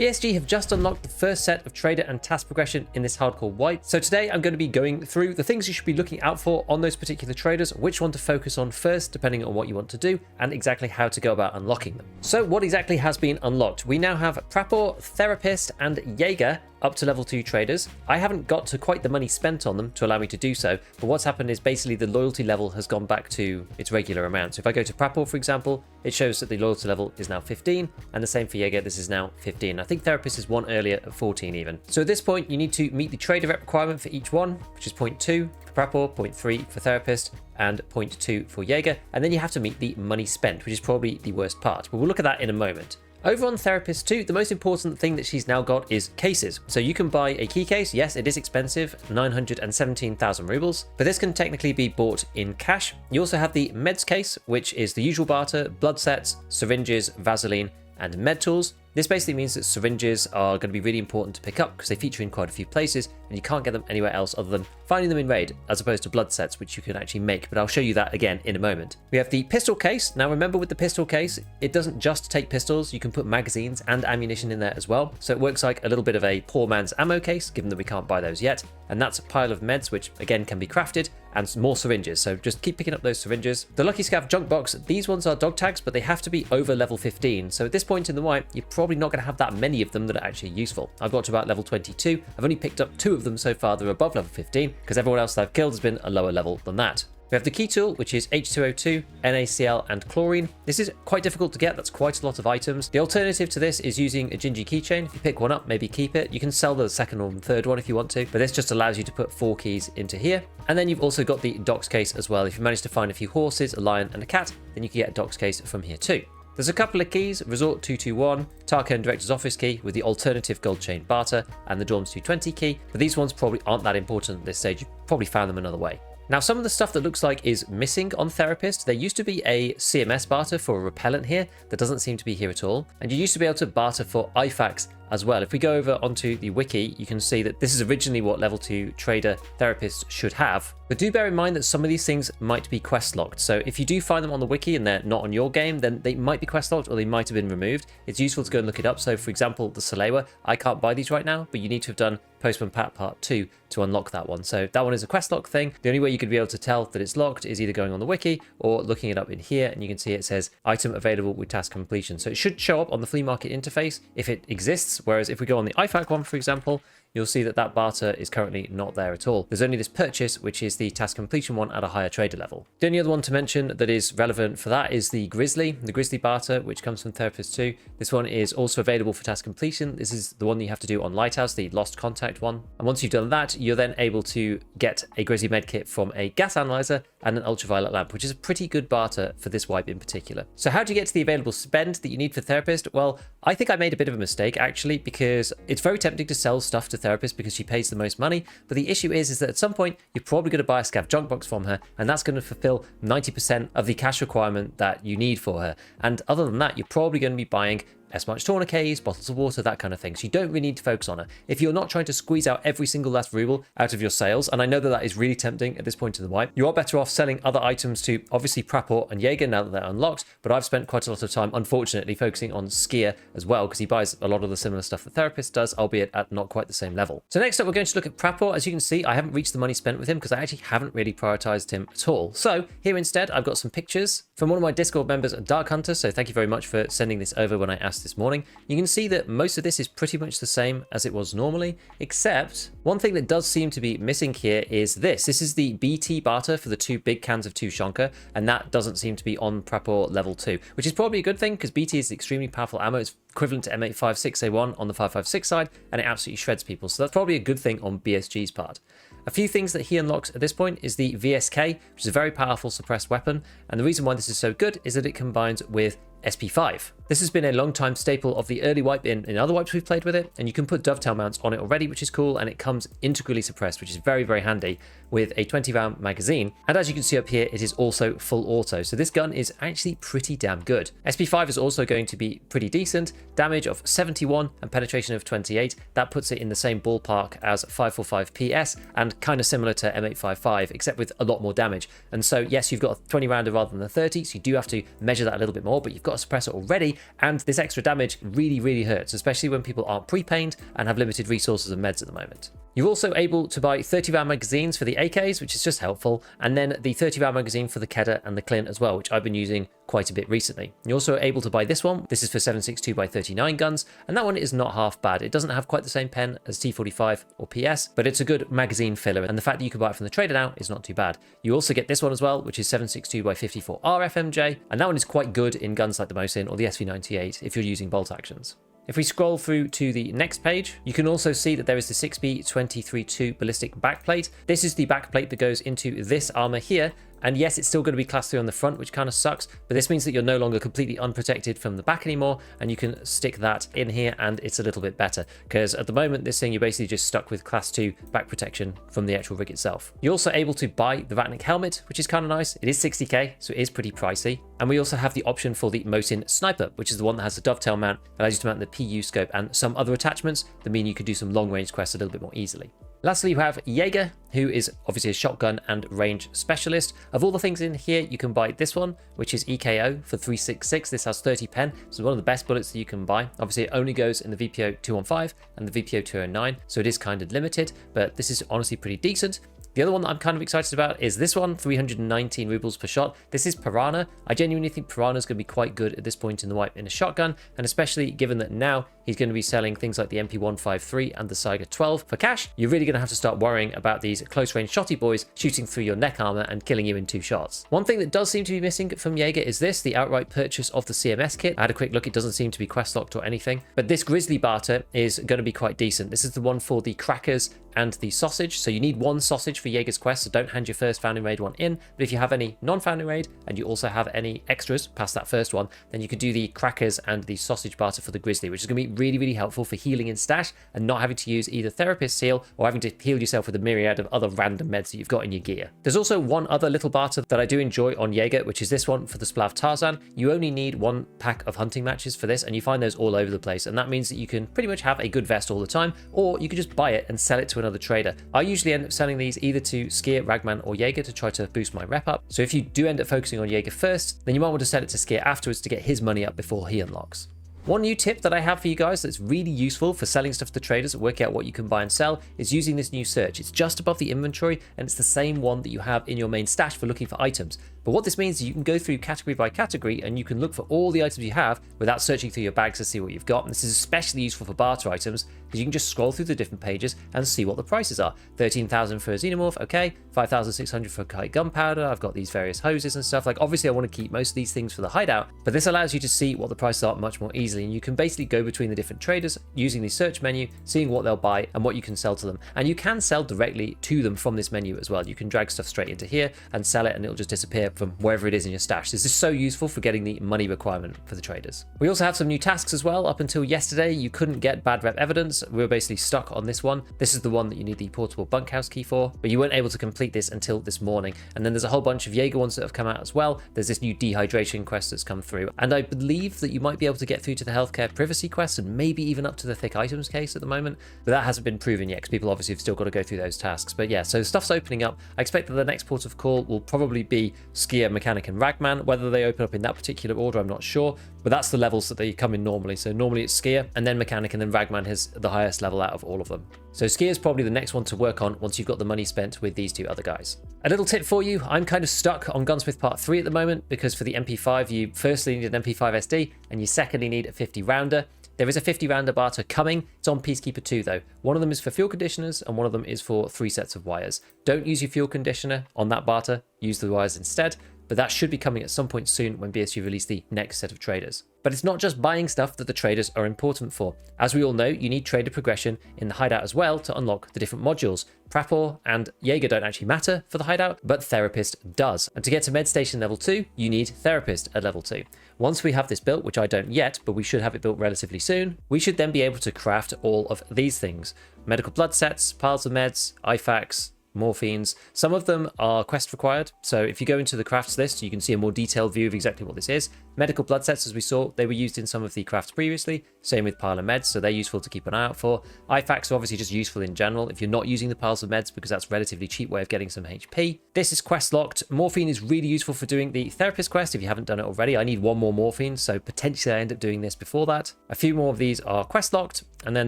BSG have just unlocked the first set of trader and task progression in this hardcore wipe. So today I'm going to be going through the things you should be looking out for on those particular traders, which one to focus on first depending on what you want to do, and exactly how to go about unlocking them. So what exactly has been unlocked? We now have Prapor, Therapist and Jaeger up to level 2 traders. I haven't got to quite the money spent on them to allow me to do so, but what's happened is basically the loyalty level has gone back to its regular amount. So if I go to Prapor, for example, it shows that the loyalty level is now 15, and the same for Jaeger, this is now 15. I think Therapist is one earlier at 14 even. So at this point, you need to meet the trader rep requirement for each one, which is 0.2 for Prapor, 0.3 for Therapist, and 0.2 for Jaeger, and then you have to meet the money spent, which is probably the worst part, but we'll look at that in a moment. Over on Therapist 2, the most important thing that she's now got is cases. So you can buy a key case. Yes, it is expensive, 917,000 rubles, but this can technically be bought in cash. You also have the meds case, which is the usual barter: blood sets, syringes, Vaseline, and med tools. This basically means that syringes are going to be really important to pick up because they feature in quite a few places and you can't get them anywhere else other than finding them in raid, as opposed to blood sets, which you can actually make, but I'll show you that again in a moment. We have the pistol case. Now remember, with the pistol case, it doesn't just take pistols, you can put magazines and ammunition in there as well. So it works like a little bit of a poor man's ammo case, given that we can't buy those yet. And that's a pile of meds, which again can be crafted, and more syringes. So just keep picking up those syringes. The Lucky Scav junk box, these ones are dog tags, but they have to be over level 15. So at this point in the wipe, you're probably not going to have that many of them that are actually useful. I've got to about level 22. I've only picked up 2 of them so far that are above level 15, because everyone else that I've killed has been a lower level than that. We have the key tool, which is H2O2, NaCl, and chlorine. This is quite difficult to get. That's quite a lot of items. The alternative to this is using a Gingy keychain. If you pick one up, maybe keep it. You can sell the second or third one if you want to, but this just allows you to put 4 keys into here. And then you've also got the docs case as well. If you manage to find a few horses, a lion, and a cat, then you can get a docs case from here too. There's a couple of keys: Resort 221, Tarkov Director's Office key with the alternative gold chain barter, and the Dorms 220 key, but these ones probably aren't that important at this stage. You've probably found them another way. Now, some of the stuff that looks like is missing on Therapist, there used to be a CMS barter for a repellent here that doesn't seem to be here at all, and you used to be able to barter for IFAKs as well. If we go over onto the wiki, you can see that this is originally what level 2 trader therapists should have. But do bear in mind that some of these things might be quest locked. So if you do find them on the wiki and they're not on your game, then they might be quest locked or they might have been removed. It's useful to go and look it up. So for example, the Salewa, I can't buy these right now, but you need to have done Postman Pat Part 2 to unlock that one. So that one is a quest lock thing. The only way you could be able to tell that it's locked is either going on the wiki or looking it up in here, and you can see it says item available with task completion. So it should show up on the flea market interface if it exists. Whereas if we go on the IFAK one, for example, you'll see that that barter is currently not there at all. There's only this purchase, which is the task completion one at a higher trader level. The only other one to mention that is relevant for that is the Grizzly barter, which comes from Therapist 2. This one is also available for task completion. This is the one that you have to do on Lighthouse, the Lost Contact one. And once you've done that, you're then able to get a Grizzly medkit from a gas analyzer and an ultraviolet lamp, which is a pretty good barter for this wipe in particular. So how do you get to the available spend that you need for Therapist? Well, I think I made a bit of a mistake actually, because it's very tempting to sell stuff to Therapist because she pays the most money, but the issue is that at some point you're probably going to buy a scav junk box from her, and that's going to fulfill 90% of the cash requirement that you need for her. And other than that, you're probably going to be buying S-March tourniquets, bottles of water, that kind of thing. So you don't really need to focus on her. If you're not trying to squeeze out every single last ruble out of your sales, and I know that that is really tempting at this point in the wipe, you are better off selling other items to obviously Prapor and Jaeger now that they're unlocked, but I've spent quite a lot of time, unfortunately, focusing on Skier as well, because he buys a lot of the similar stuff that Therapist does, albeit at not quite the same level. So next up, we're going to look at Prapor. As you can see, I haven't reached the money spent with him because I actually haven't really prioritized him at all. So here instead, I've got some pictures from one of my Discord members, Dark Hunter, so thank you very much for sending this over when I asked this morning. You can see that most of this is pretty much the same as it was normally, except one thing that does seem to be missing here is this. This is the BT barter for the 2 big cans of 2 Shonka, and that doesn't seem to be on Prapor level 2, which is probably a good thing because BT is extremely powerful ammo. It's equivalent to M856A1 on the 556 side, and it absolutely shreds people. So that's probably a good thing on BSG's part. A few things that he unlocks at this point is the VSK, which is a very powerful suppressed weapon, and the reason why this is so good is that it combines with SP5. This has been a long time staple of the early wipe in other wipes we've played with it, and you can put dovetail mounts on it already, which is cool, and it comes integrally suppressed, which is very, very handy with a 20 round magazine. And as you can see up here, it is also full auto. So this gun is actually pretty damn good. SP5 is also going to be pretty decent. Damage of 71 and penetration of 28. That puts it in the same ballpark as 545 PS and kind of similar to M855, except with a lot more damage. And so yes, you've got a 20 rounder rather than a 30, so you do have to measure that a little bit more, but you've got a suppressor already and this extra damage really hurts, especially when people aren't pre-pained and have limited resources and meds at the moment. You're also able to buy 30 round magazines for the AKs, which is just helpful, and then the 30 round magazine for the Kedda and the Clint as well, which I've been using quite a bit recently. You're also able to buy this one. This is for 7.62x39 guns, and that one is not half bad. It doesn't have quite the same pen as T45 or PS, but it's a good magazine filler, and the fact that you can buy it from the trader now is not too bad. You also get this one as well, which is 7.62x54R FMJ, and that one is quite good in guns like the Mosin or the SV98 if you're using bolt actions. If we scroll through to the next page, you can also see that there is the 6B232 ballistic backplate. This is the backplate that goes into this armor here. And yes, it's still going to be class 3 on the front, which kind of sucks, but this means that you're no longer completely unprotected from the back anymore, and you can stick that in here and it's a little bit better, because at the moment this thing you're basically just stuck with class 2 back protection from the actual rig itself. You're also able to buy the Vatnik helmet, which is kind of nice. It is 60k, so it is pretty pricey. And we also have the option for the Mosin sniper, which is the one that has the dovetail mount, allows you to mount the PU scope and some other attachments that mean you can do some long range quests a little bit more easily. Lastly, you have Jaeger, who is obviously a shotgun and range specialist. Of all the things in here, you can buy this one, which is EKO for 366. This has 30 pen, so it's one of the best bullets that you can buy. Obviously, it only goes in the VPO 215 and the VPO 209, so it is kind of limited, but this is honestly pretty decent. The other one that I'm kind of excited about is this one, 319 rubles per shot. This is Piranha. I genuinely think Piranha is going to be quite good at this point in the wipe in a shotgun, and especially given that now he's going to be selling things like the MP153 and the Saiga 12 for cash, you're really going to have to start worrying about these close range shotty boys shooting through your neck armor and killing you in 2 shots. One thing that does seem to be missing from Jaeger is this, the outright purchase of the CMS kit. I had a quick look, it doesn't seem to be quest locked or anything, but this Grizzly Barter is going to be quite decent. This is the one for the crackers and the sausage, so you need 1 sausage for Jaeger's quest, so don't hand your first founding raid one in, but if you have any non-founding raid and you also have any extras past that first one, then you could do the crackers and the sausage barter for the Grizzly, which is going to be really helpful for healing in stash and not having to use either Therapist's heal or having to heal yourself with a myriad of other random meds that you've got in your gear. There's also one other little barter that I do enjoy on Jaeger, which is this one for the Splav Tarzan. You only need 1 pack of hunting matches for this, and you find those all over the place, and that means that you can pretty much have a good vest all the time, or you can just buy it and sell it to another trader. I usually end up selling these either to Skier, Ragman or Jaeger to try to boost my rep up, so if you do end up focusing on Jaeger first, then you might want to sell it to Skier afterwards to get his money up before he unlocks. One new tip that I have for you guys that's really useful for selling stuff to traders, work out what you can buy and sell, is using this new search. It's just above the inventory and it's the same one that you have in your main stash for looking for items. But what this means is you can go through category by category and you can look for all the items you have without searching through your bags to see what you've got. And this is especially useful for barter items because you can just scroll through the different pages and see what the prices are. 13,000 for a xenomorph, okay. 5,600 for kite gunpowder. I've got these various hoses and stuff. Like, obviously I want to keep most of these things for the hideout, but this allows you to see what the prices are much more easily. And you can basically go between the different traders using the search menu, seeing what they'll buy and what you can sell to them. And you can sell directly to them from this menu as well. You can drag stuff straight into here and sell it and it'll just disappear from wherever it is in your stash. This is so useful for getting the money requirement for the traders. We also have some new tasks as well. Up until yesterday, you couldn't get bad rep evidence. We were basically stuck on this one. This is the one that you need the portable bunkhouse key for, but you weren't able to complete this until this morning. And then there's a whole bunch of Jaeger ones that have come out as well. There's this new dehydration quest that's come through. And I believe that you might be able to get through to the healthcare privacy quest and maybe even up to the thick items case at the moment. But that hasn't been proven yet because people obviously have still got to go through those tasks. But yeah, so stuff's opening up. I expect that the next port of call will probably be Skier, Mechanic and Ragman. Whether they open up in that particular order, I'm not sure, but that's the levels that they come in normally. So normally it's Skier and then Mechanic and then Ragman has the highest level out of all of them. So Skier is probably the next one to work on once you've got the money spent with these 2 other guys. A little tip for you, I'm kind of stuck on Gunsmith Part 3 at the moment because for the MP5 you firstly need an MP5 SD and you secondly need a 50 rounder. There is a 50 rounder barter coming. It's on Peacekeeper 2 though. One of them is for fuel conditioners and one of them is for 3 sets of wires. Don't use your fuel conditioner on that barter, use the wires instead. But that should be coming at some point soon when BSU release the next set of traders. But it's not just buying stuff that the traders are important for. As we all know, you need trader progression in the hideout as well to unlock the different modules. Prapor and Jaeger don't actually matter for the hideout, but Therapist does. And to get to Med Station level 2, you need Therapist at level 2. Once we have this built, which I don't yet, but we should have it built relatively soon, we should then be able to craft all of these things. Medical blood sets, piles of meds, IFAKs, morphines. Some of them are quest required, so if you go into the crafts list, you can see a more detailed view of exactly what this is. Medical blood sets, as we saw, they were used in some of the crafts previously. Same with pile of meds, so they're useful to keep an eye out for. IFAKs are obviously just useful in general if you're not using the piles of meds, because that's a relatively cheap way of getting some HP. This is quest locked. Morphine is really useful for doing the therapist quest if you haven't done it already. I need one more morphine, so potentially I end up doing this before that. A few more of these are quest locked, and then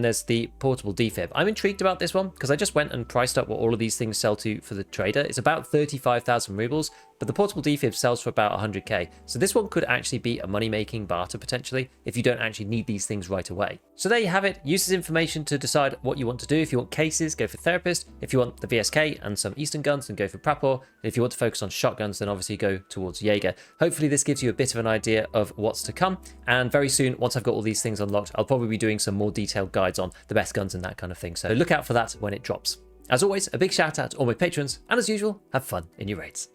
there's the portable defib. I'm intrigued about this one because I just went and priced up what all of these things sell to for the trader. It's about 35,000 rubles, but the portable defib sells for about 100k. So this one could actually be a money-making barter potentially if you don't actually need these things right away. So there you have it. Use this information to decide what you want to do. If you want cases, go for therapist. If you want the VSK and some Eastern guns, then go for Prapor. And if you want to focus on shotguns, then obviously go towards Jaeger. Hopefully this gives you a bit of an idea of what's to come. And very soon, once I've got all these things unlocked, I'll probably be doing some more detailed guides on the best guns and that kind of thing. So look out for that when it drops. As always, a big shout out to all my patrons, and as usual, have fun in your raids.